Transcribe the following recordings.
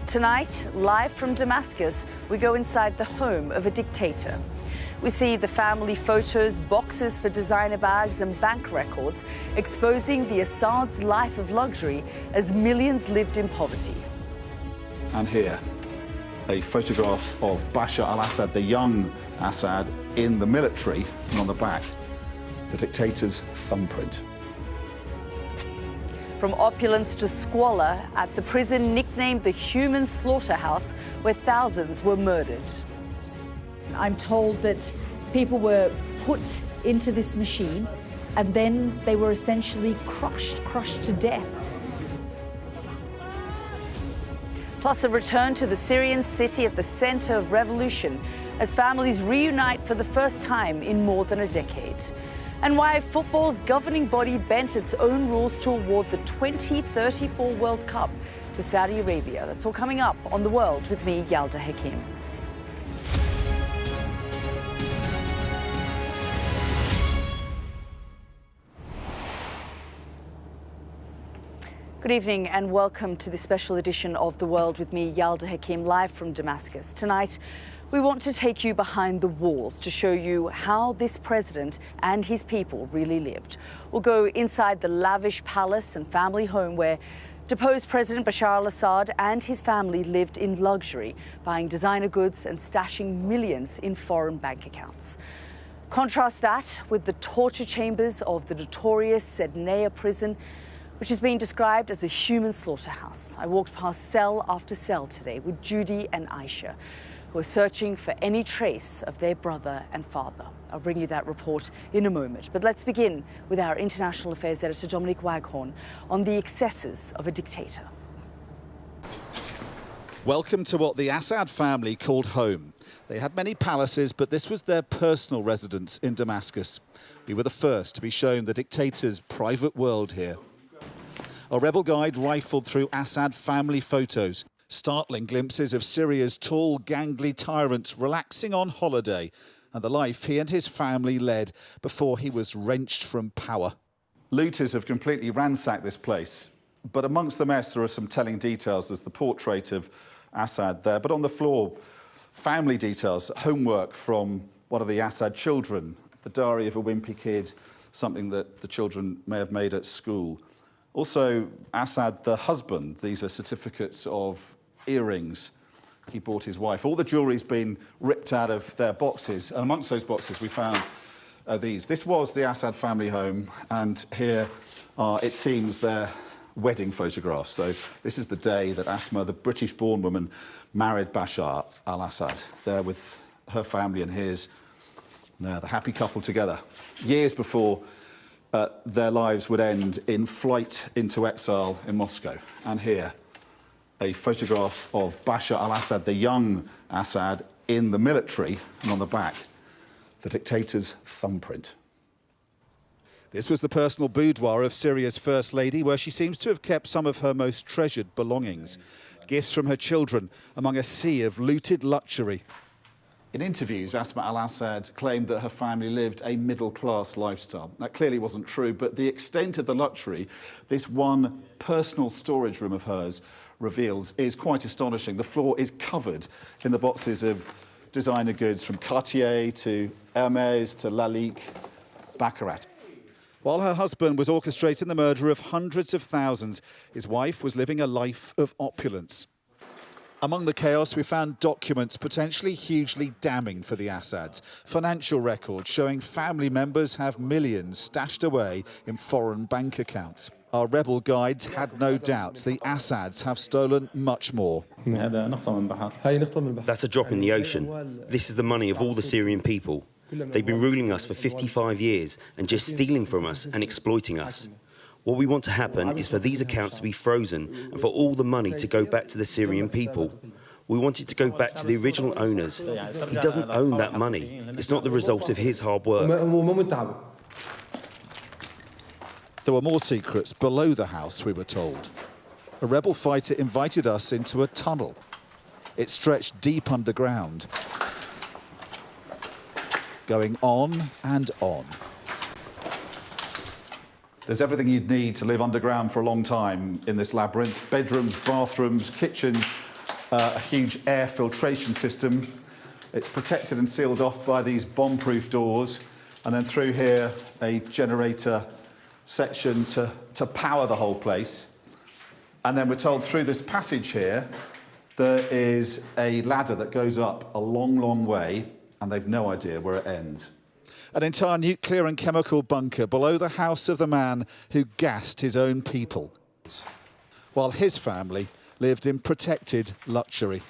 Tonight, live from Damascus, we go inside the home of a dictator. We see the family photos, boxes for designer bags and bank records, exposing the Assad's life of luxury as millions lived in poverty. And here, a photograph of Bashar al-Assad, the young Assad, in the military, and on the back, the dictator's thumbprint. From opulence to squalor at the prison nicknamed the human slaughterhouse, where thousands were murdered. I'm told that people were put into this machine and then they were essentially crushed to death. Plus a return to the Syrian city at the center of revolution as families reunite for the first time in more than a decade. And why football's governing body bent its own rules to award the 2034 World Cup to Saudi Arabia. That's all coming up on The World with me, Yalda Hakim. Good evening and welcome to this special edition of The World with me, Yalda Hakim, live from Damascus. Tonight, we want to take you behind the walls to show you how this president and his people really lived. We'll go inside the lavish palace and family home where deposed President Bashar al-Assad and his family lived in luxury, buying designer goods and stashing millions in foreign bank accounts. Contrast that with the torture chambers of the notorious Sednaya prison, which is being described as a human slaughterhouse. I walked past cell after cell today with Judy and Aisha, who are searching for any trace of their brother and father. I'll bring you that report in a moment. But let's begin with our international affairs editor, Dominic Waghorn, on the excesses of a dictator. Welcome to what the Assad family called home. They had many palaces, but this was their personal residence in Damascus. We were the first to be shown the dictator's private world here. A rebel guide rifled through Assad family photos, startling glimpses of Syria's tall, gangly tyrant relaxing on holiday and the life he and his family led before he was wrenched from power. Looters have completely ransacked this place, but amongst the mess there are some telling details. There's the portrait of Assad there, but on the floor, family details, homework from one of the Assad children, the diary of a wimpy kid, something that the children may have made at school. Also, Assad, the husband, these are certificates of earrings he bought his wife. All the jewellery's been ripped out of their boxes, and amongst those boxes we found these. This was the Assad family home, and here are, it seems, their wedding photographs. So this is the day that Asma, the British-born woman, married Bashar al-Assad. There with her family and his, the happy couple together. Years before their lives would end in flight into exile in Moscow. And here, a photograph of Bashar al-Assad, the young Assad, in the military, and on the back, the dictator's thumbprint. This was the personal boudoir of Syria's First Lady, where she seems to have kept some of her most treasured belongings. Gifts from her children among a sea of looted luxury. In interviews, Asma al-Assad claimed that her family lived a middle-class lifestyle. That clearly wasn't true, but the extent of the luxury this one personal storage room of hers reveals is quite astonishing. The floor is covered in the boxes of designer goods from Cartier to Hermes to Lalique, Baccarat. While her husband was orchestrating the murder of hundreds of thousands, his wife was living a life of opulence. Among the chaos, we found documents potentially hugely damning for the Assads. Financial records showing family members have millions stashed away in foreign bank accounts. Our rebel guides had no doubt the Assads have stolen much more. That's a drop in the ocean. This is the money of all the Syrian people. They've been ruling us for 55 years and just stealing from us and exploiting us. What we want to happen is for these accounts to be frozen and for all the money to go back to the Syrian people. We want it to go back to the original owners. He doesn't own that money. It's not the result of his hard work. There were more secrets below the house, we were told. A rebel fighter invited us into a tunnel. It stretched deep underground, going on and on. There's everything you'd need to live underground for a long time in this labyrinth. Bedrooms, bathrooms, kitchens, a huge air filtration system. It's protected and sealed off by these bomb-proof doors. And then through here, a generator section to power the whole place. And then we're told through this passage here, there is a ladder that goes up a long, long way, and they've no idea where it ends. An entire nuclear and chemical bunker below the house of the man who gassed his own people, while his family lived in protected luxury.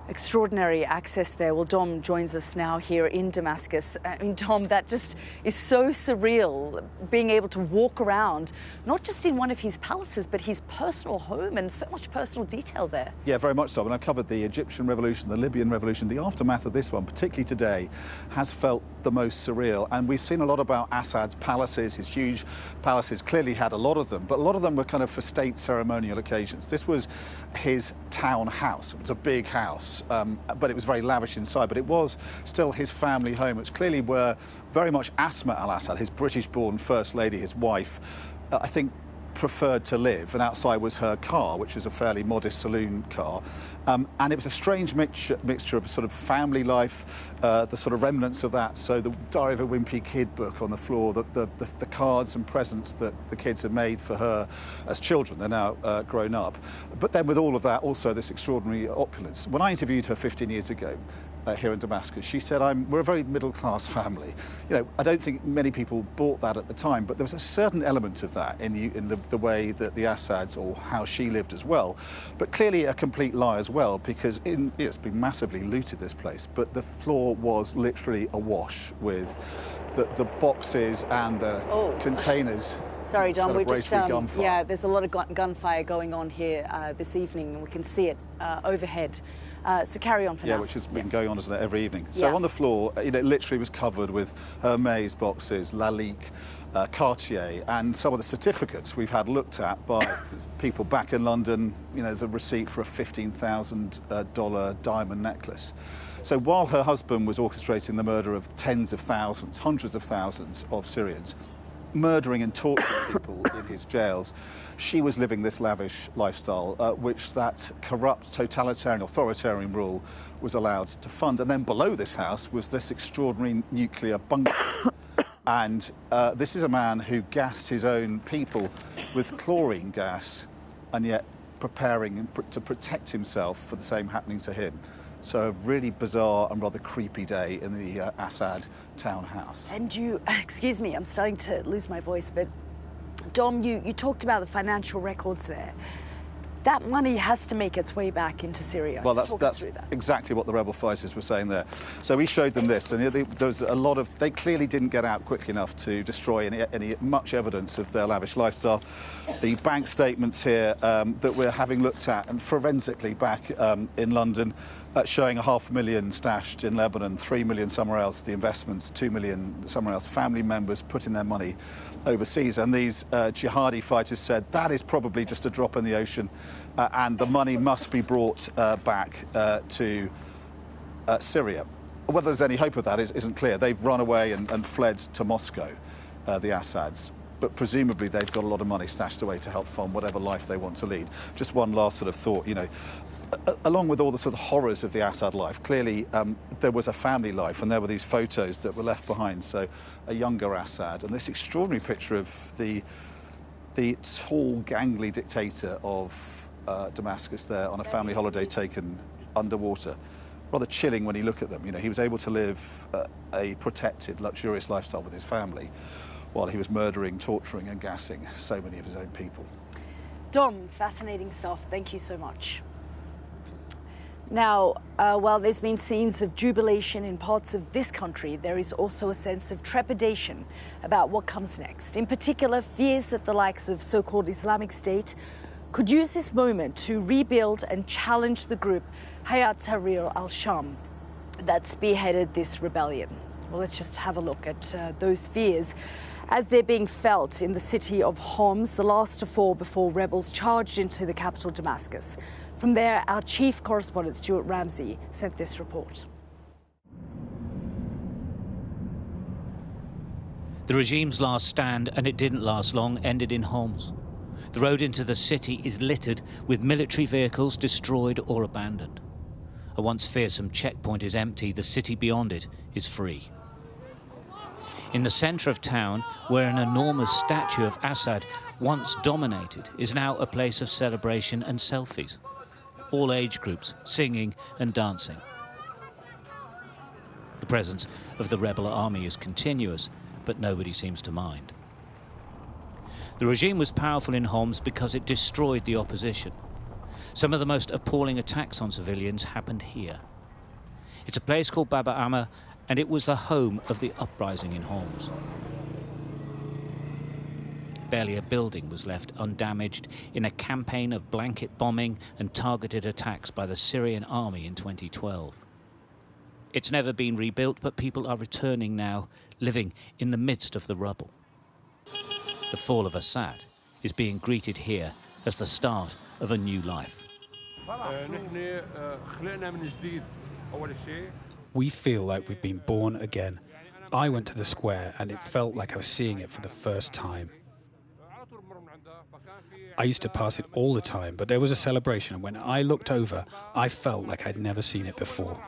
Extraordinary access there. Well, Dom joins us now here in Damascus. I mean, Dom, that just is so surreal, being able to walk around, not just in one of his palaces, but his personal home, and so much personal detail there. Yeah, very much so. And I've covered the Egyptian revolution, the Libyan revolution. The aftermath of this one, particularly today, has felt the most surreal. And we've seen a lot about Assad's palaces. His huge palaces clearly had a lot of them, but a lot of them were kind of for state ceremonial occasions. This was his town house. It was a big house. But it was very lavish inside, but it was still his family home, which clearly were very much Asma al-Assad, his British-born First Lady, his wife, I think preferred to live, and outside was her car, which was a fairly modest saloon car. And it was a strange mixture of sort of family life, the sort of remnants of that. So the Diary of a Wimpy Kid book on the floor, the cards and presents that the kids had made for her as children. They're now grown up. But then with all of that, also this extraordinary opulence. When I interviewed her 15 years ago, here in Damascus, she said, we're a very middle-class family. You know, I don't think many people bought that at the time, but there was a certain element of that in the way that the Assads, or how she lived as well. But clearly a complete lie as well, because it's been massively looted, this place, but the floor was literally awash with the boxes and the containers. Sorry, Dom, we just, gunfire. yeah, there's a lot of gunfire going on here this evening, and we can see it overhead. So carry on for now. Yeah, which has been going on, isn't it, every evening. So on the floor, it literally was covered with Hermes boxes, Lalique, Cartier, and some of the certificates we've had looked at by people back in London. You know, there's a receipt for a $15,000 diamond necklace. So while her husband was orchestrating the murder of tens of thousands, hundreds of thousands of Syrians, murdering and torturing people in his jails, she was living this lavish lifestyle, which that corrupt, totalitarian, authoritarian rule was allowed to fund. And then below this house was this extraordinary nuclear bunker. And this is a man who gassed his own people with chlorine gas, and yet preparing to protect himself for the same happening to him. So a really bizarre and rather creepy day in the Assad townhouse. And you, excuse me, I'm starting to lose my voice, but Dom, you talked about the financial records there. That money has to make its way back into Syria. Well, that's exactly what the rebel fighters were saying there. So we showed them this, and there was a lot of, they clearly didn't get out quickly enough to destroy any much evidence of their lavish lifestyle. The bank statements here that we're having looked at, and forensically back in London, showing $500,000 stashed in Lebanon, 3 million somewhere else, the investments, 2 million somewhere else, family members putting their money overseas. And these jihadi fighters said that is probably just a drop in the ocean, and the money must be brought back to Syria. Whether there's any hope of that isn't clear. They've run away and fled to Moscow, the Assads. But presumably they've got a lot of money stashed away to help fund whatever life they want to lead. Just one last sort of thought, you know, along with all the sort of horrors of the Assad life, clearly there was a family life, and there were these photos that were left behind. So a younger Assad, and this extraordinary picture of the tall, gangly dictator of Damascus there on a family holiday taken underwater. Rather chilling when you look at them. You know, he was able to live a protected, luxurious lifestyle with his family, while he was murdering, torturing and gassing so many of his own people. Dom, fascinating stuff. Thank you so much. Now, while there's been scenes of jubilation in parts of this country, there is also a sense of trepidation about what comes next. In particular, fears that the likes of so-called Islamic State could use this moment to rebuild and challenge the group Hayat Tahrir al-Sham that spearheaded this rebellion. Well, let's just have a look at those fears as they're being felt in the city of Homs, the last to fall before rebels charged into the capital Damascus. From there, our chief correspondent, Stuart Ramsey, sent this report. The regime's last stand, and it didn't last long, ended in Homs. The road into the city is littered with military vehicles destroyed or abandoned. A once fearsome checkpoint is empty, the city beyond it is free. In the centre of town, where an enormous statue of Assad once dominated, is now a place of celebration and selfies. All age groups singing and dancing. The presence of the rebel army is continuous, but nobody seems to mind. The regime was powerful in Homs because it destroyed the opposition. Some of the most appalling attacks on civilians happened here. It's a place called Bab el-Amr, and it was the home of the uprising in Homs. Barely a building was left undamaged in a campaign of blanket bombing and targeted attacks by the Syrian army in 2012. It's never been rebuilt, but people are returning now, living in the midst of the rubble. The fall of Assad is being greeted here as the start of a new life. We feel like we've been born again. I went to the square and it felt like I was seeing it for the first time. I used to pass it all the time, but there was a celebration, and when I looked over, I felt like I'd never seen it before.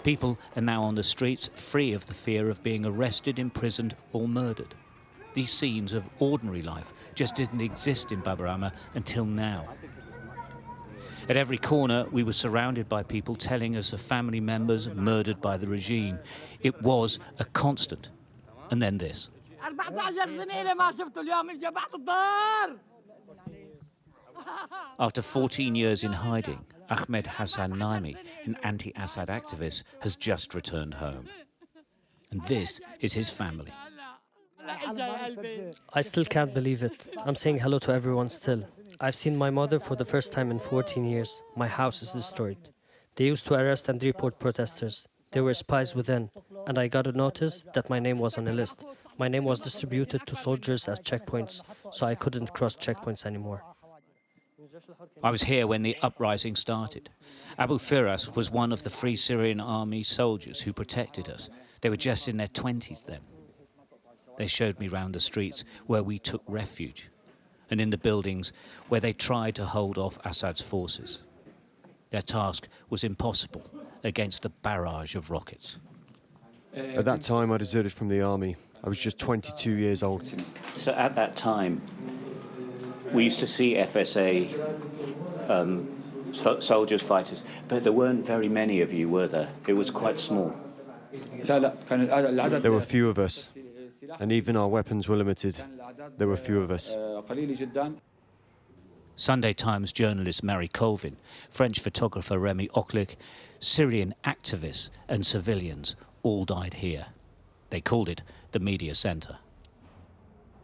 People are now on the streets, free of the fear of being arrested, imprisoned or murdered. These scenes of ordinary life just didn't exist in Bab el-Amr until now. At every corner, we were surrounded by people telling us of family members murdered by the regime. It was a constant. And then this. After 14 years in hiding, Ahmed Hassan Naimi, an anti-Assad activist, has just returned home. And this is his family. I still can't believe it. I'm saying hello to everyone still. I've seen my mother for the first time in 14 years. My house is destroyed. They used to arrest and report protesters. There were spies within, and I got a notice that my name was on a list. My name was distributed to soldiers at checkpoints, so I couldn't cross checkpoints anymore. I was here when the uprising started. Abu Firas was one of the Free Syrian Army soldiers who protected us. They were just in their 20s then. They showed me round the streets where we took refuge, and in the buildings where they tried to hold off Assad's forces. Their task was impossible against the barrage of rockets. At that time, I deserted from the army. I was just 22 years old. So at that time, we used to see FSA soldiers, fighters, but there weren't very many of you, were there? It was quite small. There were few of us, and even our weapons were limited. There were few of us. Sunday Times journalist Mary Colvin, French photographer Remy Oklik, Syrian activists and civilians all died here. They called it the media centre.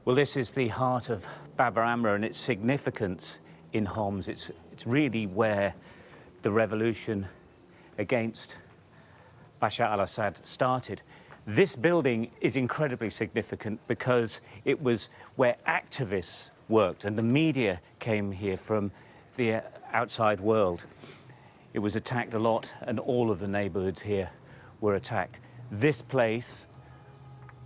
Well, this is the heart of Bab el-Amr and its significance in Homs. It's really where the revolution against Bashar al-Assad started. This building is incredibly significant because it was where activists worked and the media came here from the outside world. It was attacked a lot and all of the neighbourhoods here were attacked. This place,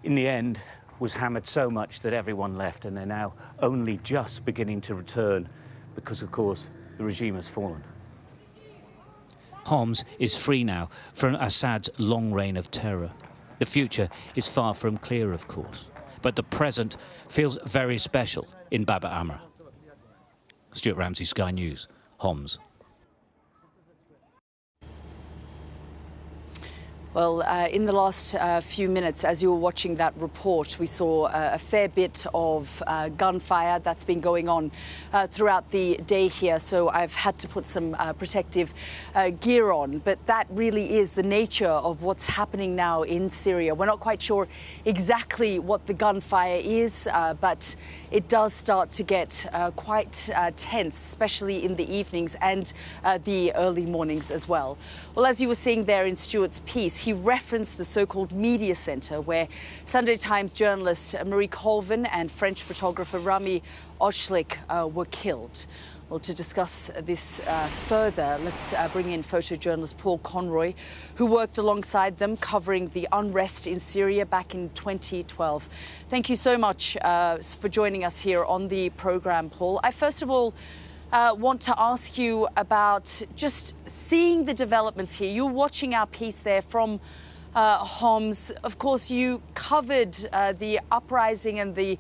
in the end, was hammered so much that everyone left, and they're now only just beginning to return because, of course, the regime has fallen. Homs is free now from Assad's long reign of terror. The future is far from clear, of course, but the present feels very special in Bab el-Amr. Stuart Ramsey, Sky News, Homs. Well, in the last few minutes, as you were watching that report, we saw a fair bit of gunfire that's been going on throughout the day here. So I've had to put some protective gear on. But that really is the nature of what's happening now in Syria. We're not quite sure exactly what the gunfire is, but it does start to get quite tense, especially in the evenings and the early mornings as well. Well, as you were seeing there in Stuart's piece, he referenced the so-called media centre where Sunday Times journalist Marie Colvin and French photographer Rami Oklik were killed. Well, to discuss this further, let's bring in photojournalist Paul Conroy, who worked alongside them covering the unrest in Syria back in 2012. Thank you so much for joining us here on the programme, Paul. I first of all want to ask you about just seeing the developments here. You're watching our piece there from Homs. Of course, you covered the uprising and the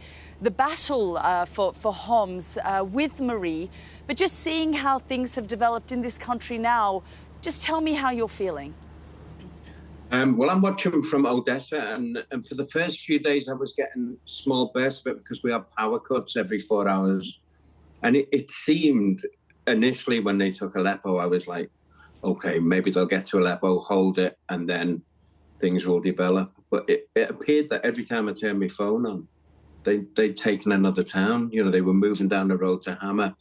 battle for Homs with Marie. But just seeing how things have developed in this country now, just tell me how you're feeling. Well, I'm watching from Odessa, and for the first few days I was getting small bursts of it because we have power cuts every 4 hours. And it seemed initially when they took Aleppo, I was like, okay, maybe they'll get to Aleppo, hold it, and then things will develop. But it appeared that every time I turned my phone on, they'd taken another town. You know, they were moving down the road to Hama.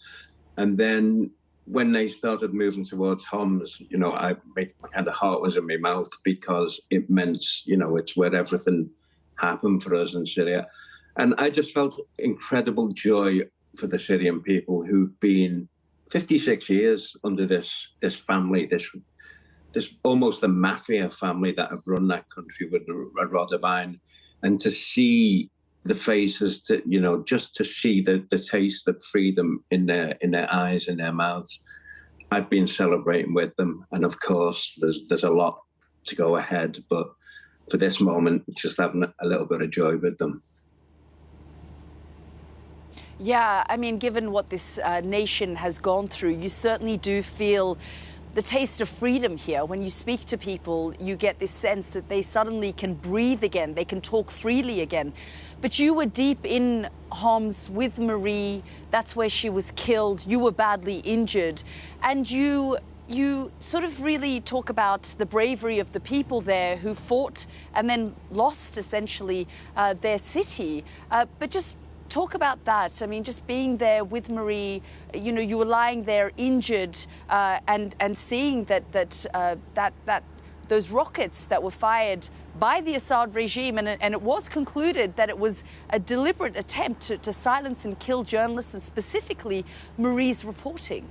And then when they started moving towards Homs, you know, my kind of heart was in my mouth because it meant, you know, it's where everything happened for us in Syria. And I just felt incredible joy for the Syrian people who've been 56 years under this family, this almost a mafia family that have run that country with a rod of iron. And to see the faces, to, you know, just to see the taste of freedom in their eyes, in their mouths. I've been celebrating with them, and of course there's a lot to go ahead, but for this moment, just having a little bit of joy with them. Yeah, I mean, given what this nation has gone through, you certainly do feel the taste of freedom here. When you speak to people, you get this sense that they suddenly can breathe again, they can talk freely again. But you were deep in Homs with Marie. That's where she was killed. You were badly injured. And you sort of really talk about the bravery of the people there who fought and then lost, essentially, their city. But just talk about that. I mean, just being there with Marie, you know, you were lying there injured and seeing that those rockets that were fired by the Assad regime, and it was concluded that it was a deliberate attempt to silence and kill journalists, and specifically Marie's reporting.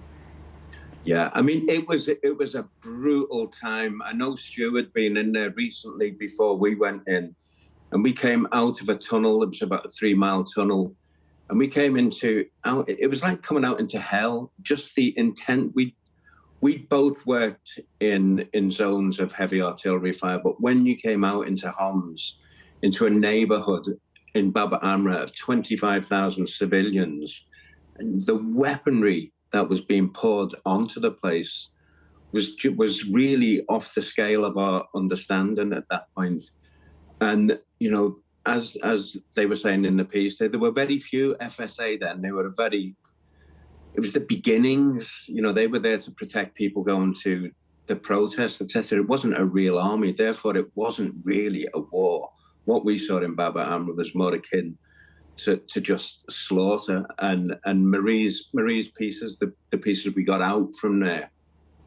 Yeah, I mean, it was a brutal time. I know Stu had been in there recently before we went in, and we came out of a tunnel. It was about a 3-mile tunnel, and we came out. It was like coming out into hell. Just the intent. We both worked in zones of heavy artillery fire, but when you came out into Homs, into a neighborhood in Bab Amra of 25,000 civilians, and the weaponry that was being poured onto the place was really off the scale of our understanding at that point. And, you know, as they were saying in the piece, there were very few FSA then. It was the beginnings. You know, they were there to protect people going to the protests, etc. It wasn't a real army. Therefore, it wasn't really a war. What we saw in Bab Amra was more akin to just slaughter. And Marie's pieces, the pieces we got out from there,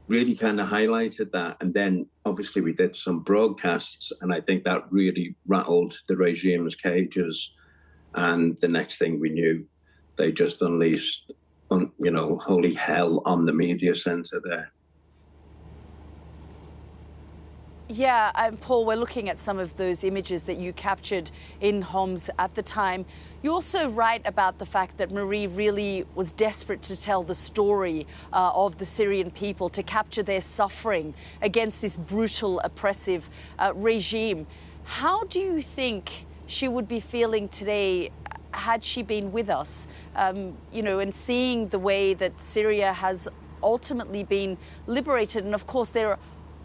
really kind of highlighted that. And then, obviously, we did some broadcasts, and I think that really rattled the regime's cages. And the next thing we knew, they just unleashed, you know, holy hell on the media centre there. Yeah, Paul, we're looking at some of those images that you captured in Homs at the time. You also write about the fact that Marie really was desperate to tell the story of the Syrian people, to capture their suffering against this brutal, oppressive regime. How do you think she would be feeling today had she been with us, you know, and seeing the way that Syria has ultimately been liberated? And of course, there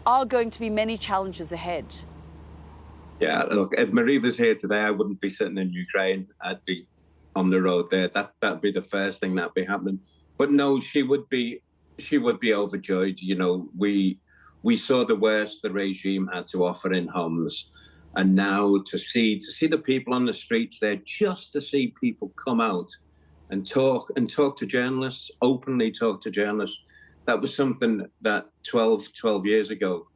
are going to be many challenges ahead. Yeah, look, if Marie was here today, I wouldn't be sitting in Ukraine. I'd be on the road there. That'd be the first thing that'd be happening. But no, she would be overjoyed. You know, we saw the worst the regime had to offer in Homs. And now to see the people on the streets there, just to see people come out and talk to journalists, openly talk to journalists, that was something that 12 years ago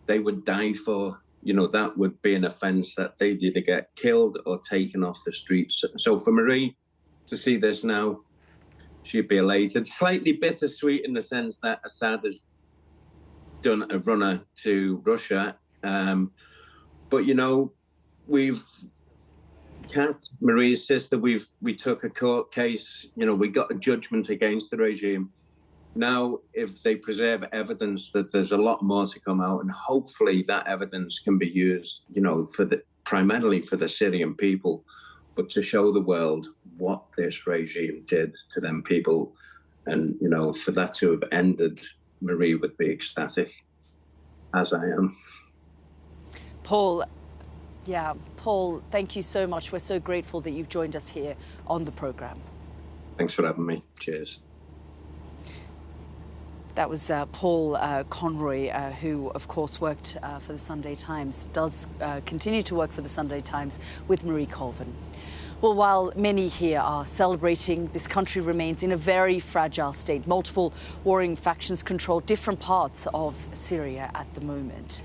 they would die for. You know, that would be an offence that they'd either get killed or taken off the streets. So for Marie to see this now, she'd be elated. Slightly bittersweet in the sense that Assad has done a runner to Russia. But, you know, Kat, Marie's sister, we took a court case, you know, we got a judgment against the regime. Now, if they preserve evidence, that there's a lot more to come out, and hopefully that evidence can be used, you know, primarily for the Syrian people, but to show the world what this regime did to them people. And, you know, for that to have ended, Marie would be ecstatic, as I am. Paul, thank you so much. We're so grateful that you've joined us here on the programme. Thanks for having me. Cheers. That was Paul Conroy, who, of course, worked for the Sunday Times, does continue to work for the Sunday Times with Marie Colvin. Well, while many here are celebrating, this country remains in a very fragile state. Multiple warring factions control different parts of Syria at the moment.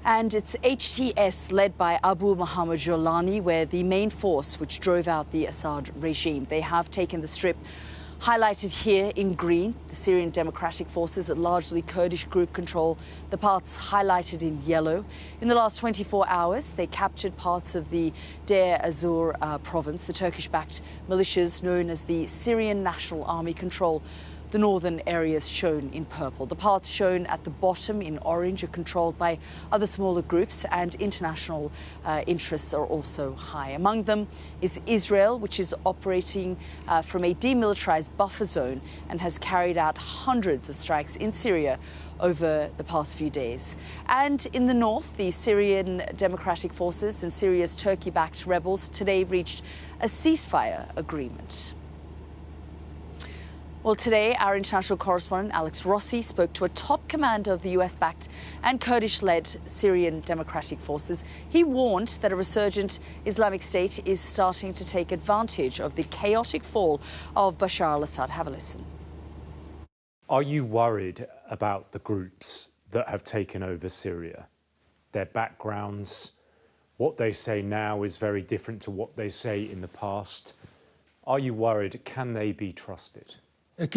And it's HTS led by Abu Muhammad Jolani, where the main force which drove out the Assad regime. They have taken the strip highlighted here in green. The Syrian Democratic Forces, a largely Kurdish group, control the parts highlighted in yellow. In the last 24 hours, they captured parts of the Deir ez-Zor province. The Turkish-backed militias known as the Syrian National Army control the northern areas shown in purple. The parts shown at the bottom in orange are controlled by other smaller groups, and international interests are also high. Among them is Israel, which is operating from a demilitarized buffer zone and has carried out hundreds of strikes in Syria over the past few days. And in the north, the Syrian Democratic Forces and Syria's Turkey-backed rebels today reached a ceasefire agreement. Well, today, our international correspondent Alex Rossi spoke to a top commander of the US-backed and Kurdish-led Syrian Democratic Forces. He warned that a resurgent Islamic State is starting to take advantage of the chaotic fall of Bashar al-Assad. Have a listen. Are you worried about the groups that have taken over Syria? Their backgrounds, what they say now is very different to what they say in the past. Are you worried? Can they be trusted? Of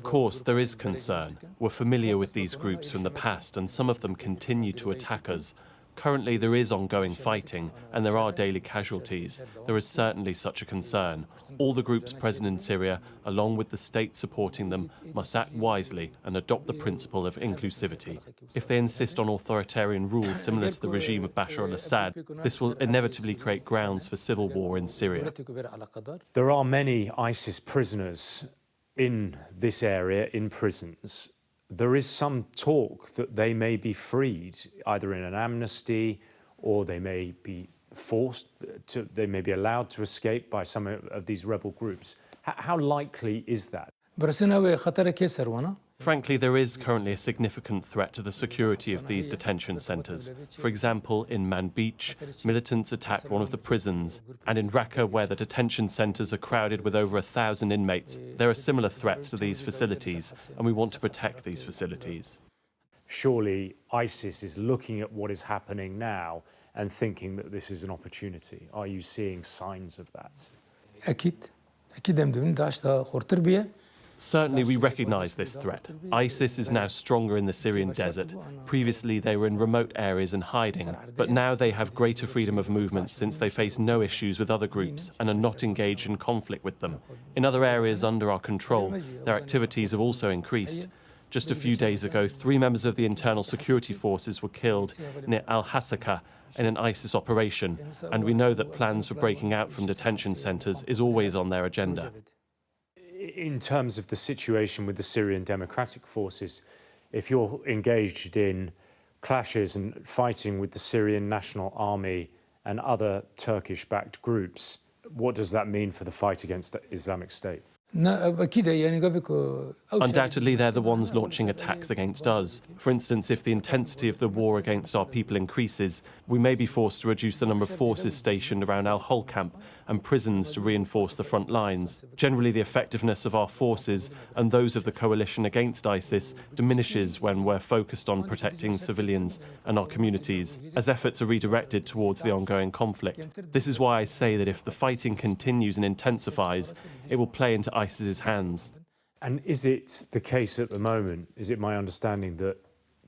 course, there is concern. We're familiar with these groups from the past, and some of them continue to attack us. Currently, there is ongoing fighting, and there are daily casualties. There is certainly such a concern. All the groups present in Syria, along with the state supporting them, must act wisely and adopt the principle of inclusivity. If they insist on authoritarian rule similar to the regime of Bashar al-Assad, this will inevitably create grounds for civil war in Syria. There are many ISIS prisoners in this area, in prisons. There is some talk that they may be freed, either in an amnesty or they may be they may be allowed to escape by some of these rebel groups. How likely is that? Frankly, there is currently a significant threat to the security of these detention centres. For example, in Manbij, militants attacked one of the prisons, and in Raqqa, where the detention centres are crowded with over 1,000 inmates, there are similar threats to these facilities, and we want to protect these facilities. Surely ISIS is looking at what is happening now and thinking that this is an opportunity. Are you seeing signs of that? Certainly, we recognise this threat. ISIS is now stronger in the Syrian desert. Previously, they were in remote areas and hiding, but now they have greater freedom of movement since they face no issues with other groups and are not engaged in conflict with them. In other areas under our control, their activities have also increased. Just a few days ago, 3 members of the internal security forces were killed near Al-Hasaka in an ISIS operation, and we know that plans for breaking out from detention centres is always on their agenda. In terms of the situation with the Syrian Democratic Forces, if you're engaged in clashes and fighting with the Syrian National Army and other Turkish-backed groups, what does that mean for the fight against the Islamic State? Undoubtedly, they're the ones launching attacks against us. For instance, if the intensity of the war against our people increases, we may be forced to reduce the number of forces stationed around Al Hol camp and prisons to reinforce the front lines. Generally, the effectiveness of our forces and those of the coalition against ISIS diminishes when we're focused on protecting civilians and our communities, as efforts are redirected towards the ongoing conflict. This is why I say that if the fighting continues and intensifies, it will play into ISIS's hands. And is it the case at the moment, is it my understanding that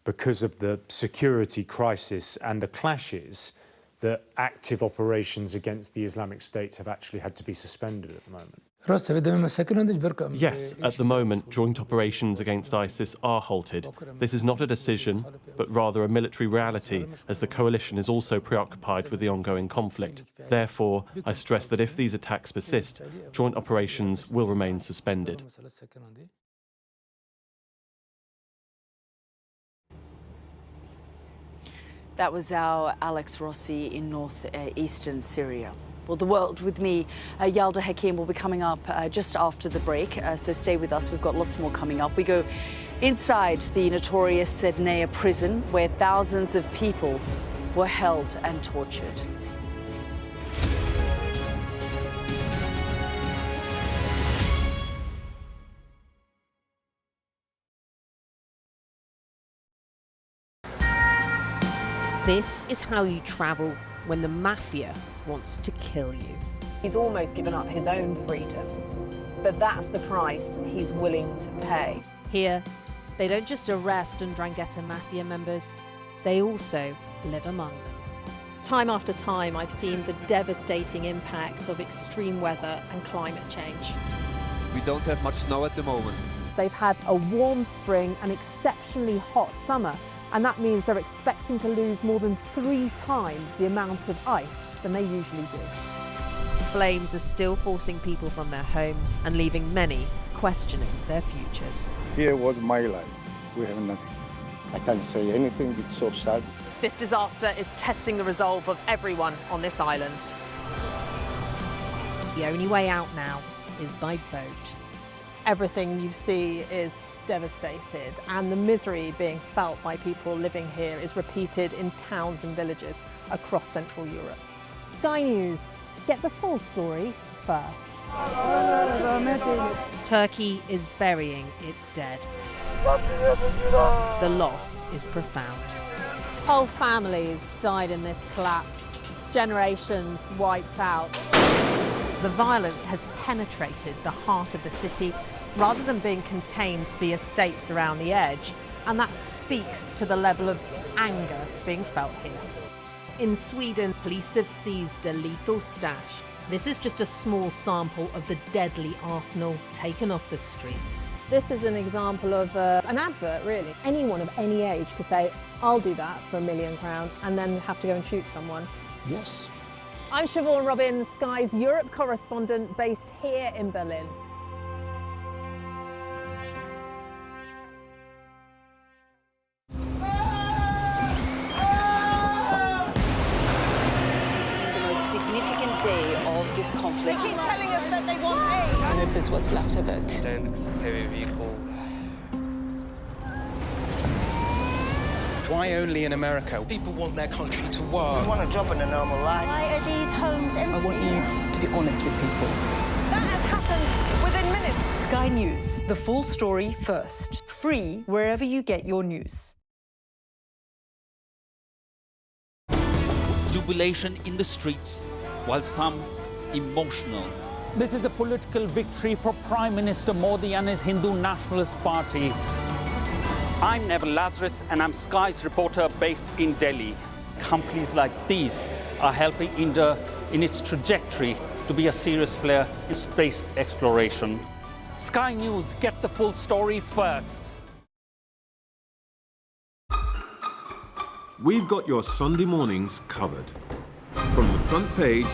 because of the security crisis and the clashes, that active operations against the Islamic State have actually had to be suspended at the moment? Yes, at the moment, joint operations against ISIS are halted. This is not a decision, but rather a military reality, as the coalition is also preoccupied with the ongoing conflict. Therefore, I stress that if these attacks persist, joint operations will remain suspended. That was our Alex Rossi in northeastern Syria. Well, The World with me, Yalda Hakim, will be coming up just after the break, so stay with us. We've got lots more coming up. We go inside the notorious Sednaya prison, where thousands of people were held and tortured. This is how you travel when the mafia wants to kill you. He's almost given up his own freedom, but that's the price he's willing to pay. Here, they don't just arrest and Ndrangheta mafia members, they also live among them. Time after time, I've seen the devastating impact of extreme weather and climate change. We don't have much snow at the moment. They've had a warm spring and exceptionally hot summer, and that means they're expecting to lose more than 3 times the amount of ice than they usually do. Flames are still forcing people from their homes and leaving many questioning their futures. Here was my life. We have nothing. I can't say anything, it's so sad. This disaster is testing the resolve of everyone on this island. The only way out now is by boat. Everything you see is devastated, and the misery being felt by people living here is repeated in towns and villages across Central Europe. Sky News, get the full story first. Turkey is burying its dead. The loss is profound. Whole families died in this collapse, generations wiped out. The violence has penetrated the heart of the city rather than being contained to the estates around the edge, and that speaks to the level of anger being felt here. In Sweden, police have seized a lethal stash. This is just a small sample of the deadly arsenal taken off the streets. This is an example of an advert, really. Anyone of any age could say, I'll do that for £1 million, and then have to go and shoot someone. Yes. I'm Siobhan Robbins, Sky's Europe correspondent based here in Berlin. Day of this conflict. They keep telling us that they want aid. And this is what's left of it. Tanks, heavy vehicle. Why only in America? People want their country to work. Just want a job in a normal life. Why are these homes empty? I want you to be honest with people. That has happened within minutes. Sky News, the full story first. Free wherever you get your news. Jubilation in the streets, while some emotional. This is a political victory for Prime Minister Modi and his Hindu Nationalist Party. I'm Neville Lazarus, and I'm Sky's reporter based in Delhi. Companies like these are helping India in its trajectory to be a serious player in space exploration. Sky News, get the full story first. We've got your Sunday mornings covered. From the front page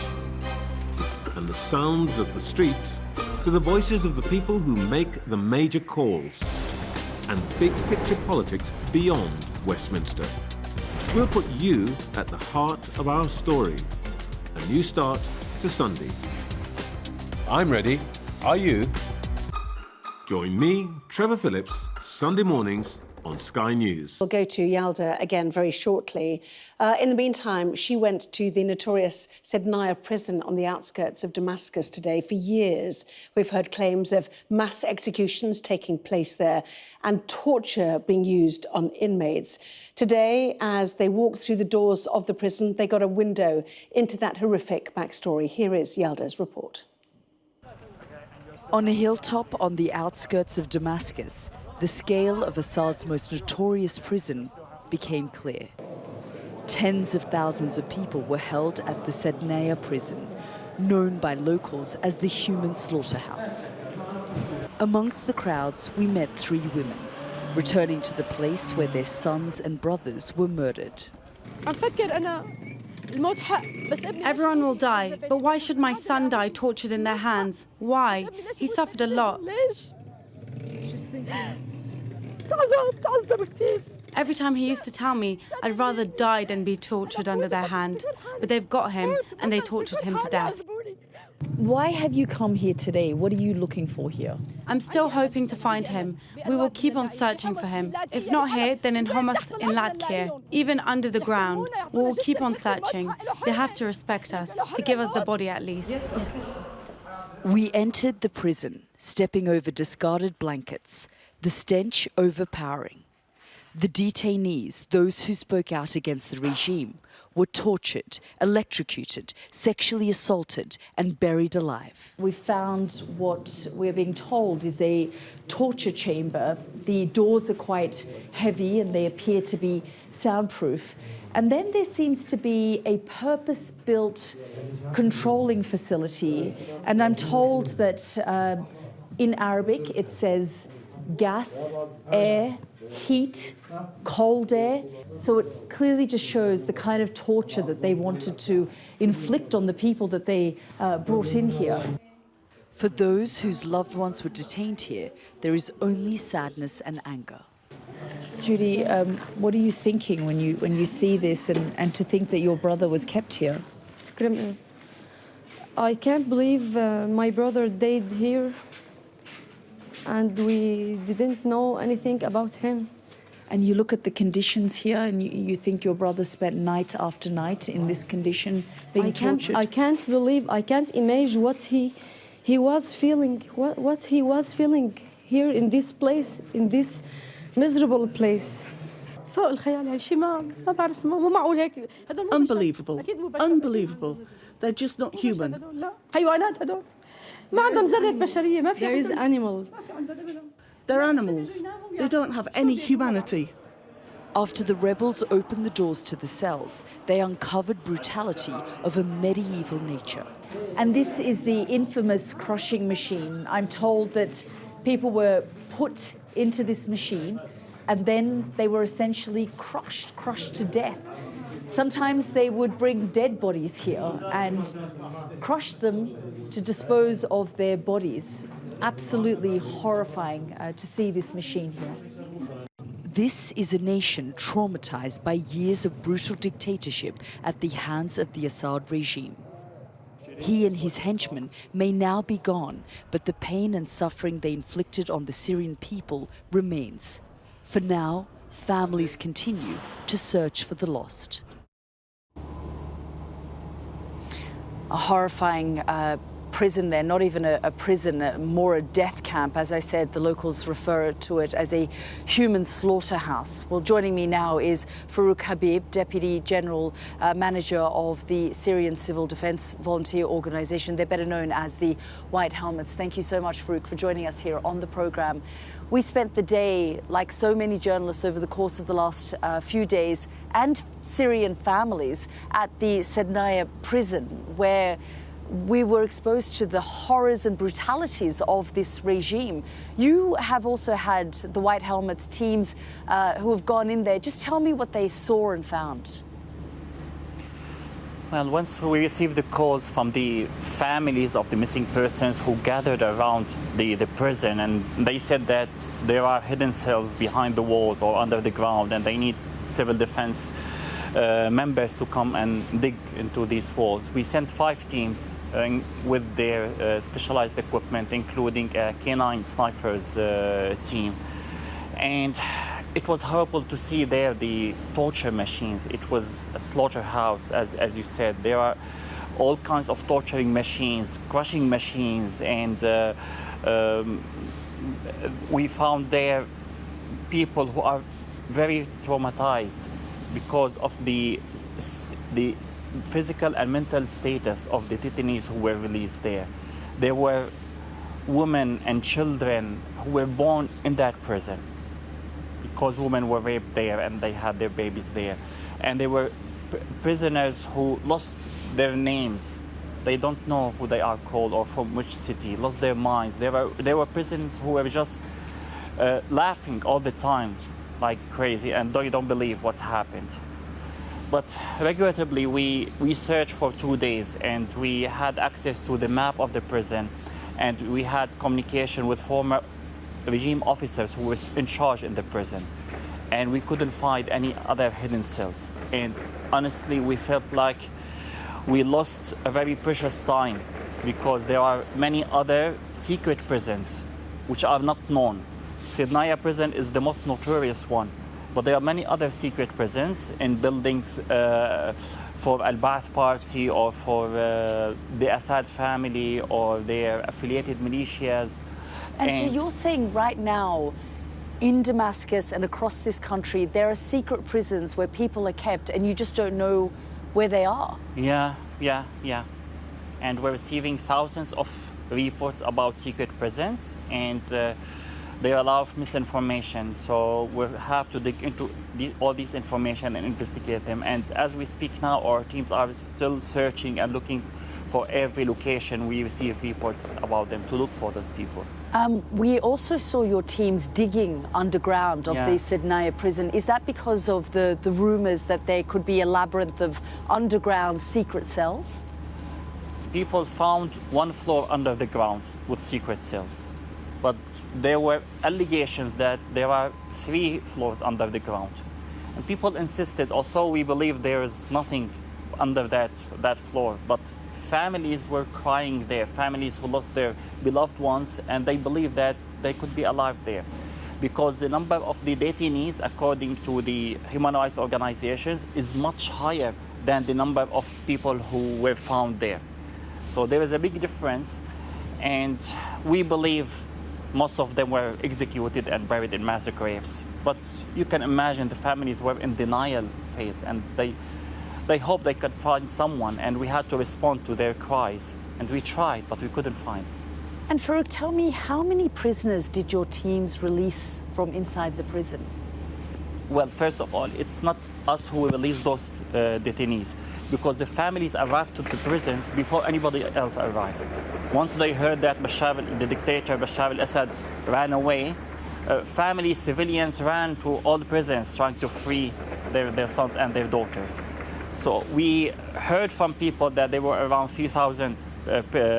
and the sounds of the streets to the voices of the people who make the major calls and big picture politics beyond Westminster. We'll put you at the heart of our story. A new start to Sunday. I'm ready. Are you? Join me, Trevor Phillips, Sunday mornings on Sky News. We'll go to Yalda again very shortly. In the meantime, she went to the notorious Sednaya prison on the outskirts of Damascus today. For years, we've heard claims of mass executions taking place there and torture being used on inmates. Today, as they walked through the doors of the prison, they got a window into that horrific backstory. Here is Yalda's report. On a hilltop on the outskirts of Damascus, the scale of Assad's most notorious prison became clear. Tens of thousands of people were held at the Sednaya prison, known by locals as the human slaughterhouse. Amongst the crowds, we met 3 women, returning to the place where their sons and brothers were murdered. Everyone will die, but why should my son die tortured in their hands? Why? He suffered a lot. Every time he used to tell me, I'd rather die than be tortured under their hand. But they've got him, and they tortured him to death. Why have you come here today? What are you looking for here? I'm still hoping to find him. We will keep on searching for him. If not here, then in Homs in Latkia, even under the ground. We will keep on searching. They have to respect us, to give us the body at least. We entered the prison, stepping over discarded blankets, the stench overpowering. The detainees, those who spoke out against the regime, were tortured, electrocuted, sexually assaulted and buried alive. We found what we're being told is a torture chamber. The doors are quite heavy and they appear to be soundproof. And then there seems to be a purpose-built controlling facility. And I'm told that in Arabic it says gas, air, heat, cold air. So it clearly just shows the kind of torture that they wanted to inflict on the people that they brought in here. For those whose loved ones were detained here, there is only sadness and anger. Judy, what are you thinking when you see this and to think that your brother was kept here? It's criminal. I can't believe my brother died here and we didn't know anything about him. And you look at the conditions here and you think your brother spent night after night in this condition being tortured? I can't believe, I can't imagine what he was feeling, what he was feeling here in this place, in this miserable place. Unbelievable, unbelievable. They're just not human. There is animal. They're animals. They don't have any humanity. After the rebels opened the doors to the cells, they uncovered brutality of a medieval nature. And this is the infamous crushing machine. I'm told that people were put into this machine and then they were essentially crushed to death. Sometimes they would bring dead bodies here and crush them to dispose of their bodies. Absolutely horrifying to see this machine here. This is a nation traumatized by years of brutal dictatorship at the hands of the Assad regime. He and his henchmen may now be gone, but the pain and suffering they inflicted on the Syrian people remains. For now, families continue to search for the lost. A horrifying prison there, not even a prison, more a death camp. As I said, the locals refer to it as a human slaughterhouse. Well, joining me now is Farouk Habib, Deputy General Manager of the Syrian Civil Defense Volunteer Organization. They're better known as the White Helmets. Thank you so much, Farouk, for joining us here on the program. We spent the day, like so many journalists over the course of the last few days, and Syrian families, at the Sednaya prison, where we were exposed to the horrors and brutalities of this regime. You have also had the White Helmets teams who have gone in there. Just tell me what they saw and found. Well, once we received the calls from the families of the missing persons who gathered around the prison, and they said that there are hidden cells behind the walls or under the ground, and they need civil defense members to come and dig into these walls. We sent 5 teams with their specialized equipment, including a canine snipers team. And it was horrible to see there the torture machines. It was a slaughterhouse, as you said. There are all kinds of torturing machines, crushing machines, and we found there people who are very traumatized because of the physical and mental status of the detainees who were released there. There were women and children who were born in that prison because women were raped there and they had their babies there. And there were prisoners who lost their names. They don't know who they are called or from which city, lost their minds. There were prisoners who were just laughing all the time like crazy and they don't believe what happened. But regrettably, we searched for 2 days and we had access to the map of the prison and we had communication with former regime officers who were in charge in the prison. And we couldn't find any other hidden cells. And honestly, we felt like we lost a very precious time because there are many other secret prisons which are not known. Sednaya prison is the most notorious one, but there are many other secret prisons in buildings for Al-Ba'ath Party or for the Assad family or their affiliated militias. And so you're saying right now, in Damascus and across this country, there are secret prisons where people are kept and you just don't know where they are? Yeah. And we're receiving thousands of reports about secret prisons and there are a lot of misinformation. So we have to dig into all this information and investigate them. And as we speak now, our teams are still searching and looking for every location we receive reports about them to look for those people. We also saw your teams digging underground of the Sednaya prison. Is that because of the rumors that there could be a labyrinth of underground secret cells? People found one floor under the ground with secret cells, but there were allegations that there are 3 floors under the ground. And people insisted, although we believe there is nothing under that floor, but families were crying there, families who lost their beloved ones, and they believed that they could be alive there. Because the number of the detainees, according to the human rights organizations, is much higher than the number of people who were found there. So there is a big difference, and we believe most of them were executed and buried in mass graves. But you can imagine the families were in denial phase, and they hoped they could find someone, and we had to respond to their cries. And we tried, but we couldn't find. And Farouk, tell me, how many prisoners did your teams release from inside the prison? Well, first of all, it's not us who released those detainees, because the families arrived to the prisons before anybody else arrived. Once they heard that the dictator Bashar al-Assad ran away, families, civilians ran to all the prisons trying to free their sons and their daughters. So we heard from people that there were around 3,000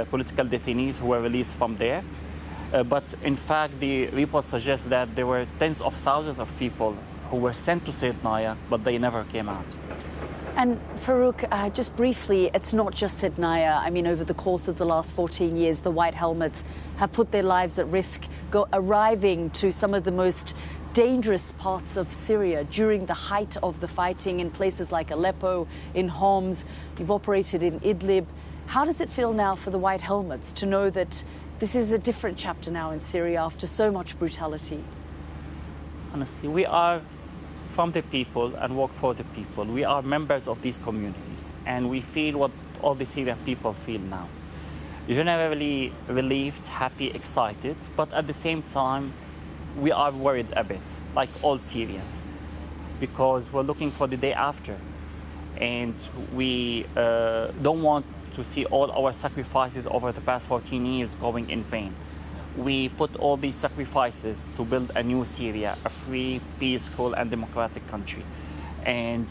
political detainees who were released from there. But in fact, the report suggests that there were tens of thousands of people who were sent to Sednaya, but they never came out. And Farouk, just briefly, it's not just Sednaya. I mean, over the course of the last 14 years, the White Helmets have put their lives at risk, arriving to some of the most dangerous parts of Syria during the height of the fighting in places like Aleppo, in Homs. You've operated in Idlib. How does it feel now for the White Helmets to know that this is a different chapter now in Syria after so much brutality? Honestly, we are from the people and work for the people. We are members of these communities, and we feel what all the Syrian people feel now. Generally relieved, happy, excited, but at the same time, we are worried a bit, like all Syrians, because we're looking for the day after, and we don't want to see all our sacrifices over the past 14 years going in vain. We put all these sacrifices to build a new Syria, a free, peaceful, and democratic country. And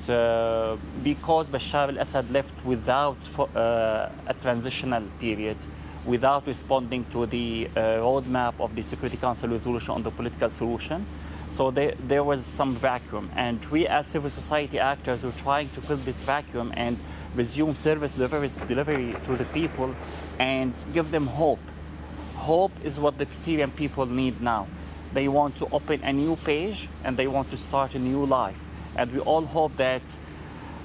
because Bashar al-Assad left without a transitional period, without responding to the roadmap of the Security Council resolution on the political solution, so there was some vacuum. And we as civil society actors were trying to fill this vacuum and resume service delivery to the people and give them hope. Hope is what the Syrian people need now. They want to open a new page and they want to start a new life. And we all hope that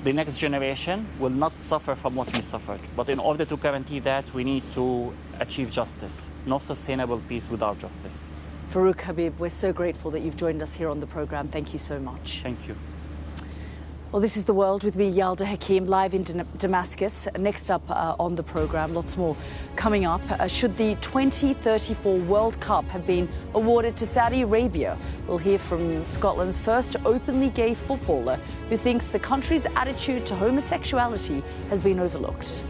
the next generation will not suffer from what we suffered. But in order to guarantee that, we need to achieve justice. No sustainable peace without justice. Farouk Habib, we're so grateful that you've joined us here on the programme. Thank you so much. Thank you. Well, this is The World with me, Yalda Hakim, live in Damascus. Next up on the programme, lots more coming up. Should the 2034 World Cup have been awarded to Saudi Arabia? We'll hear from Scotland's first openly gay footballer who thinks the country's attitude to homosexuality has been overlooked.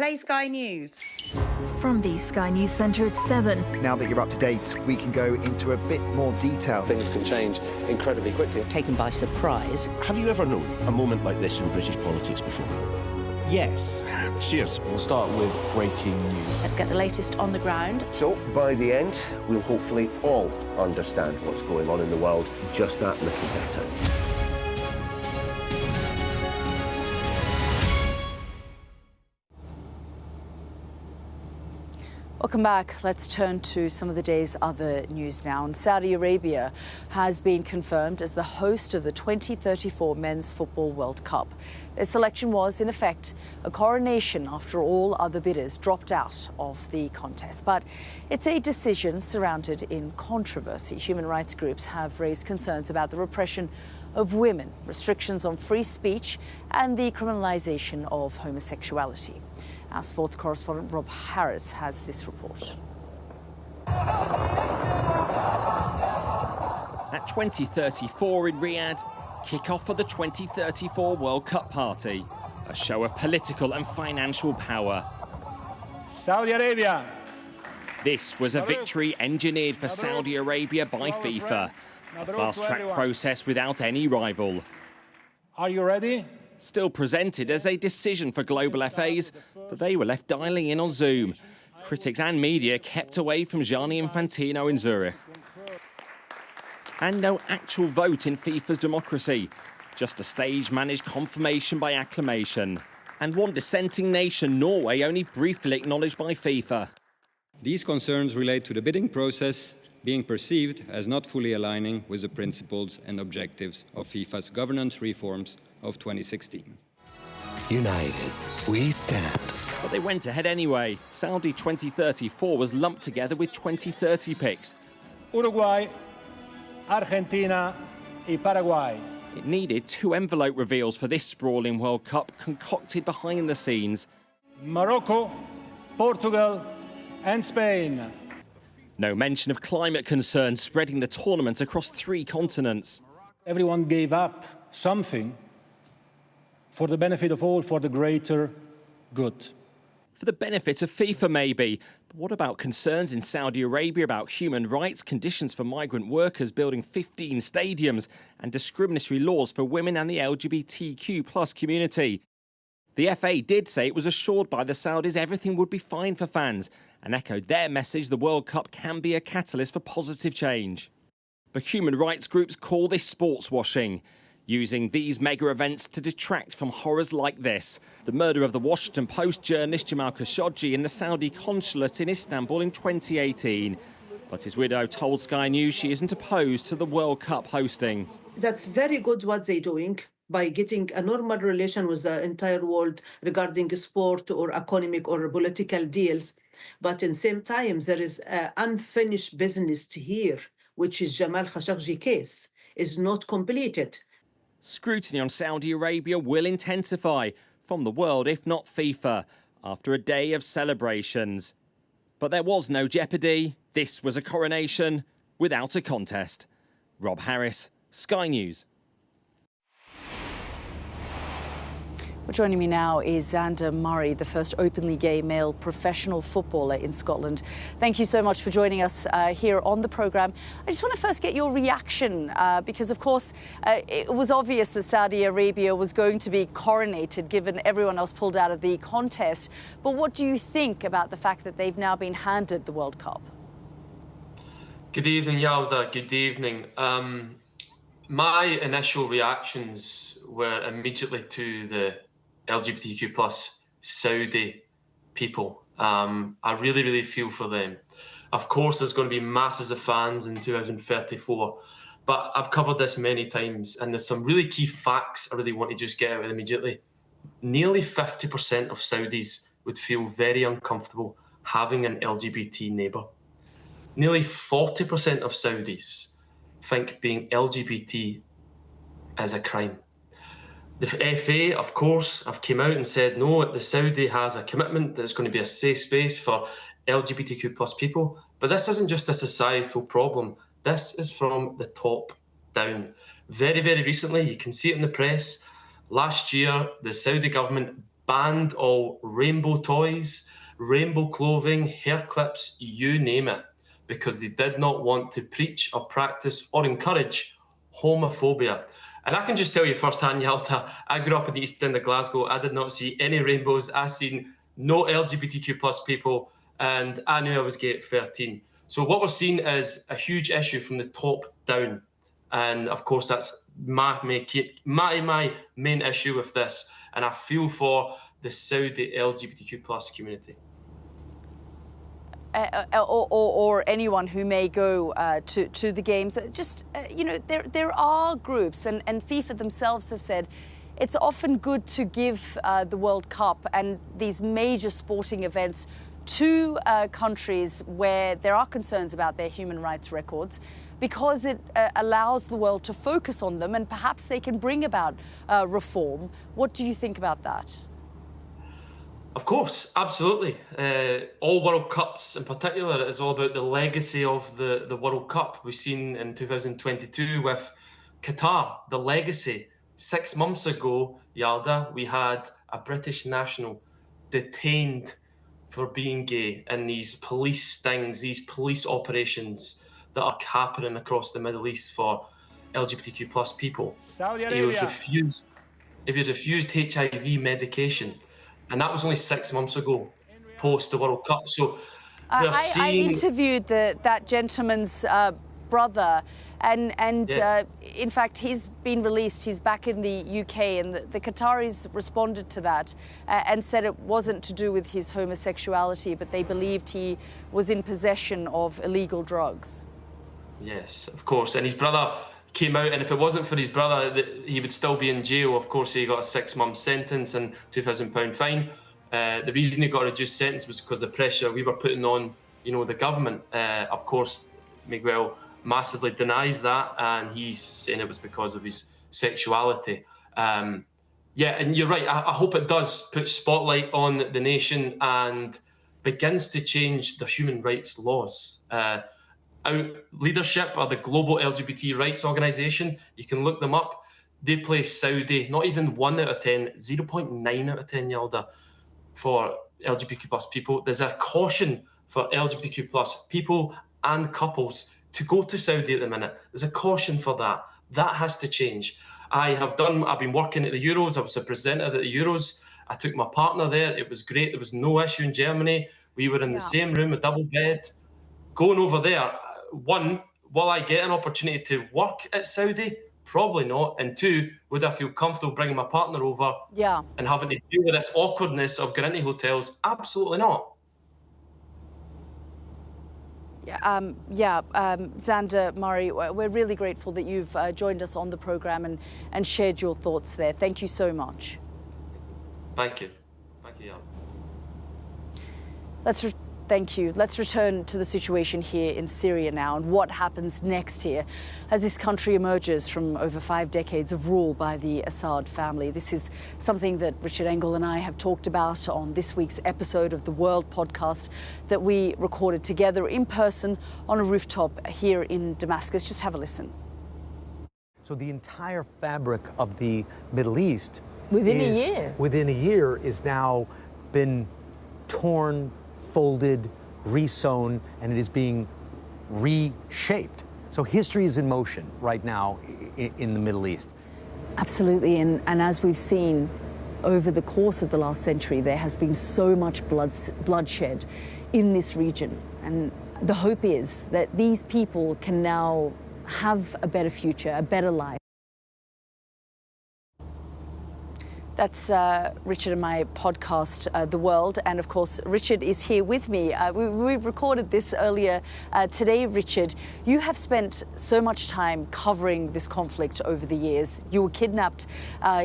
Play Sky News. From the Sky News Centre at 7. Now that you're up to date, we can go into a bit more detail. Things can change incredibly quickly. Taken by surprise. Have you ever known a moment like this in British politics before? Yes. Cheers. We'll start with breaking news. Let's get the latest on the ground. So, by the end, we'll hopefully all understand what's going on in the world just that little better. Welcome back. Let's turn to some of the day's other news now. And Saudi Arabia has been confirmed as the host of the 2034 Men's Football World Cup. Their selection was, in effect, a coronation after all other bidders dropped out of the contest. But it's a decision surrounded in controversy. Human rights groups have raised concerns about the repression of women, restrictions on free speech, and the criminalisation of homosexuality. Our sports correspondent Rob Harris has this report. At 2034 in Riyadh, kick-off for the 2034 World Cup party. A show of political and financial power. Saudi Arabia. This was a victory engineered for Saudi Arabia by FIFA. A fast-track process without any rival. Are you ready? Still presented as a decision for global FAs, but they were left dialing in on Zoom. Critics and media kept away from Gianni Infantino in Zurich. And no actual vote in FIFA's democracy. Just a stage-managed confirmation by acclamation. And one dissenting nation, Norway, only briefly acknowledged by FIFA. These concerns relate to the bidding process being perceived as not fully aligning with the principles and objectives of FIFA's governance reforms of 2016. United, we stand. But they went ahead anyway. Saudi 2034 was lumped together with 2030 picks. Uruguay, Argentina y Paraguay. It needed 2 envelope reveals for this sprawling World Cup concocted behind the scenes. Morocco, Portugal and Spain. No mention of climate concerns spreading the tournament across 3 continents. Everyone gave up something for the benefit of all, for the greater good. For the benefit of FIFA, maybe. But what about concerns in Saudi Arabia about human rights, conditions for migrant workers, building 15 stadiums, and discriminatory laws for women and the LGBTQ+ community? The FA did say it was assured by the Saudis everything would be fine for fans, and echoed their message the World Cup can be a catalyst for positive change. But human rights groups call this sports washing, using these mega events to detract from horrors like this. The murder of the Washington Post journalist Jamal Khashoggi in the Saudi consulate in Istanbul in 2018. But his widow told Sky News she isn't opposed to the World Cup hosting. That's very good what they're doing by getting a normal relation with the entire world regarding sport or economic or political deals. But in the same time, there is unfinished business here, which is Jamal Khashoggi case, is not completed. Scrutiny on Saudi Arabia will intensify from the world, if not FIFA, after a day of celebrations. But there was no jeopardy. This was a coronation without a contest. Rob Harris, Sky News. Well, joining me now is Xander Murray, the first openly gay male professional footballer in Scotland. Thank you so much for joining us here on the programme. I just want to first get your reaction because, of course, it was obvious that Saudi Arabia was going to be coronated given everyone else pulled out of the contest. But what do you think about the fact that they've now been handed the World Cup? Good evening, Yalda. Good evening. My initial reactions were immediately to the LGBTQ+ Saudi people. I really feel for them. Of course, there's going to be masses of fans in 2034, but I've covered this many times, and there's some really key facts I really want to just get out immediately. Nearly 50% of Saudis would feel very uncomfortable having an LGBT neighbour. Nearly 40% of Saudis think being LGBT is a crime. The FA, of course, have come out and said, no, the Saudi has a commitment that it's going to be a safe space for LGBTQ+ people. But this isn't just a societal problem. This is from the top down. Very recently, you can see it in the press. Last year, the Saudi government banned all rainbow toys, rainbow clothing, hair clips, you name it, because they did not want to preach or practice or encourage homophobia. And I can just tell you firsthand, Yalda, I grew up in the East End of Glasgow. I did not see any rainbows. I seen no LGBTQ+ people, and I knew I was gay at 13. So what we're seeing is a huge issue from the top down. And of course, that's my main issue with this. And I feel for the Saudi LGBTQ+ community. Or anyone who may go to the games. Just, you know, there are groups, and FIFA themselves have said it's often good to give the World Cup and these major sporting events to countries where there are concerns about their human rights records, because it allows the world to focus on them and perhaps they can bring about reform. What do you think about that? Of course, absolutely. All World Cups in particular is all about the legacy of the World Cup. We've seen in 2022 with Qatar, the legacy. 6 months ago, Yalda, we had a British national detained for being gay in these police stings, these police operations that are happening across the Middle East for LGBTQ plus people. Saudi He was Arabia. refused HIV medication. And that was only 6 months ago, post the World Cup. So we're I seeing... interviewed that gentleman's brother, and Yeah. in fact, he's been released. He's back in the UK, and the Qataris responded to that and said it wasn't to do with his homosexuality, but they believed he was in possession of illegal drugs. Yes, of course. And his brother came out, and if it wasn't for his brother, he would still be in jail. Of course, he got a 6-month sentence and £2,000 fine. The reason he got a reduced sentence was because of the pressure we were putting on, the government. Of course, Miguel massively denies that, and he's saying it was because of his sexuality. Yeah, and you're right. I hope it does put spotlight on the nation and begins to change the human rights laws. Our leadership are the Global LGBT Rights Organization. You can look them up. They place Saudi not even 1 out of 10, 0.9 out of 10, Yalda, for LGBTQ plus people. There's a caution for LGBTQ plus people and couples to go to Saudi at the minute. There's a caution for that. That has to change. I've been working at the Euros. I was a presenter at the Euros. I took my partner there. It was great. There was no issue in Germany. We were in the same room, a double bed. Going over there, 1, will I get an opportunity to work at Saudi? Probably not. And 2, would I feel comfortable bringing my partner over and having to deal with this awkwardness of going into hotels? Absolutely not. Xander Murray, we're really grateful that you've joined us on the programme and shared your thoughts there. Thank you so much. Thank you. Thank you, Jan. Thank you. Let's return to the situation here in Syria now and what happens next here as this country emerges from over 5 decades of rule by the Assad family. This is something that Richard Engel and I have talked about on this week's episode of the World podcast that we recorded together in person on a rooftop here in Damascus. Just have a listen. So the entire fabric of the Middle East within a year is now been torn, folded, resewn, and it is being reshaped. So history is in motion right now in the Middle East. Absolutely, and as we've seen over the course of the last century, there has been so much bloodshed in this region. And the hope is that these people can now have a better future, a better life. That's Richard and my podcast, The World. And of course, Richard is here with me. We recorded this earlier today, Richard. You have spent so much time covering this conflict over the years. You were kidnapped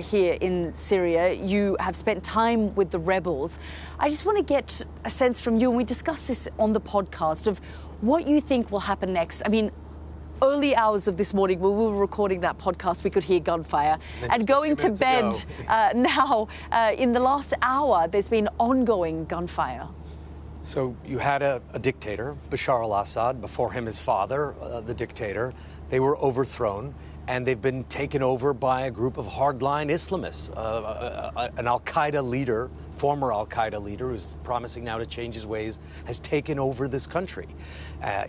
here in Syria. You have spent time with the rebels. I just want to get a sense from you, and we discussed this on the podcast, of what you think will happen next. I mean, early hours of this morning, when we were recording that podcast, we could hear gunfire. And going to bed now, in the last hour, there's been ongoing gunfire. So you had a dictator, Bashar al-Assad, before him his father, the dictator. They were overthrown, and they've been taken over by a group of hardline Islamists, an al-Qaeda leader, former al-Qaeda leader who's promising now to change his ways, has taken over this country.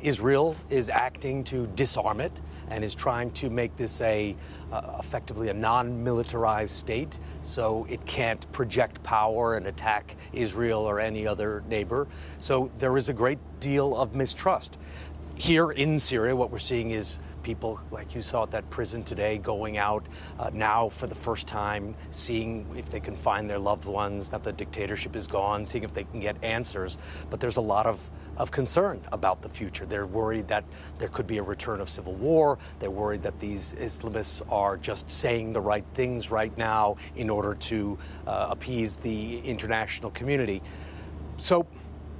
Israel is acting to disarm it and is trying to make this effectively a non-militarized state, so it can't project power and attack Israel or any other neighbor. So there is a great deal of mistrust. Here in Syria, what we're seeing is people, like you saw at that prison today, going out now for the first time, seeing if they can find their loved ones, that the dictatorship is gone, seeing if they can get answers. But there's a lot of concern about the future. They're worried that there could be a return of civil war. They're worried that these Islamists are just saying the right things right now in order to appease the international community. So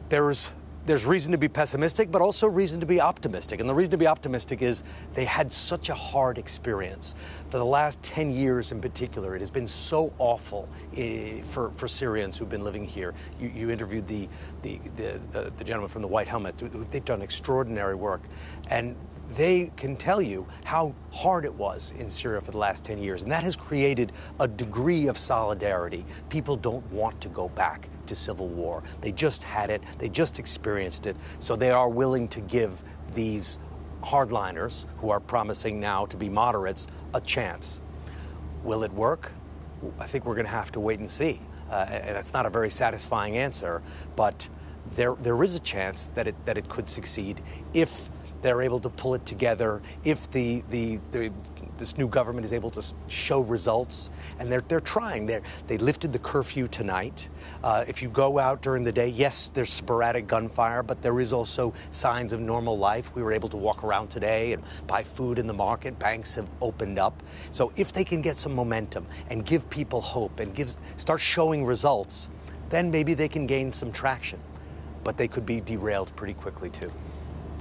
there's there's reason to be pessimistic, but also reason to be optimistic. And the reason to be optimistic is they had such a hard experience. For the last 10 years in particular, it has been so awful for Syrians who've been living here. You interviewed the gentleman from the White Helmet. They've done extraordinary work. And they can tell you how hard it was in Syria for the last 10 years. And that has created a degree of solidarity. People don't want to go back to civil war. They just had it. They just experienced it. So they are willing to give these hardliners, who are promising now to be moderates, a chance. Will it work? I think we're going to have to wait and see. And that's not a very satisfying answer, but there is a chance that it could succeed if they're able to pull it together, if this new government is able to show results, and they're trying. They lifted the curfew tonight. If you go out during the day, yes, there's sporadic gunfire, but there is also signs of normal life. We were able to walk around today and buy food in the market. Banks have opened up. So if they can get some momentum and give people hope and start showing results, then maybe they can gain some traction. But they could be derailed pretty quickly too.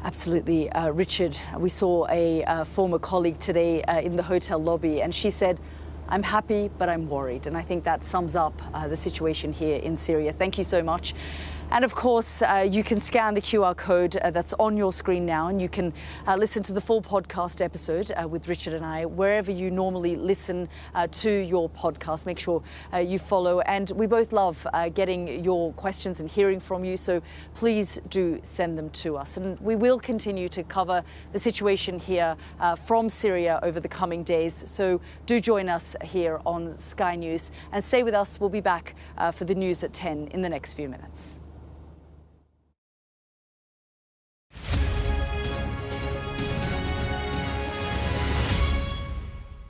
Absolutely. Richard, we saw a former colleague today in the hotel lobby, and she said, I'm happy, but I'm worried. And I think that sums up the situation here in Syria. Thank you so much. And of course, you can scan the QR code that's on your screen now, and you can listen to the full podcast episode with Richard and I wherever you normally listen to your podcast. Make sure you follow. And we both love getting your questions and hearing from you, so please do send them to us. And we will continue to cover the situation here from Syria over the coming days. So do join us here on Sky News and stay with us. We'll be back for the news at 10 in the next few minutes.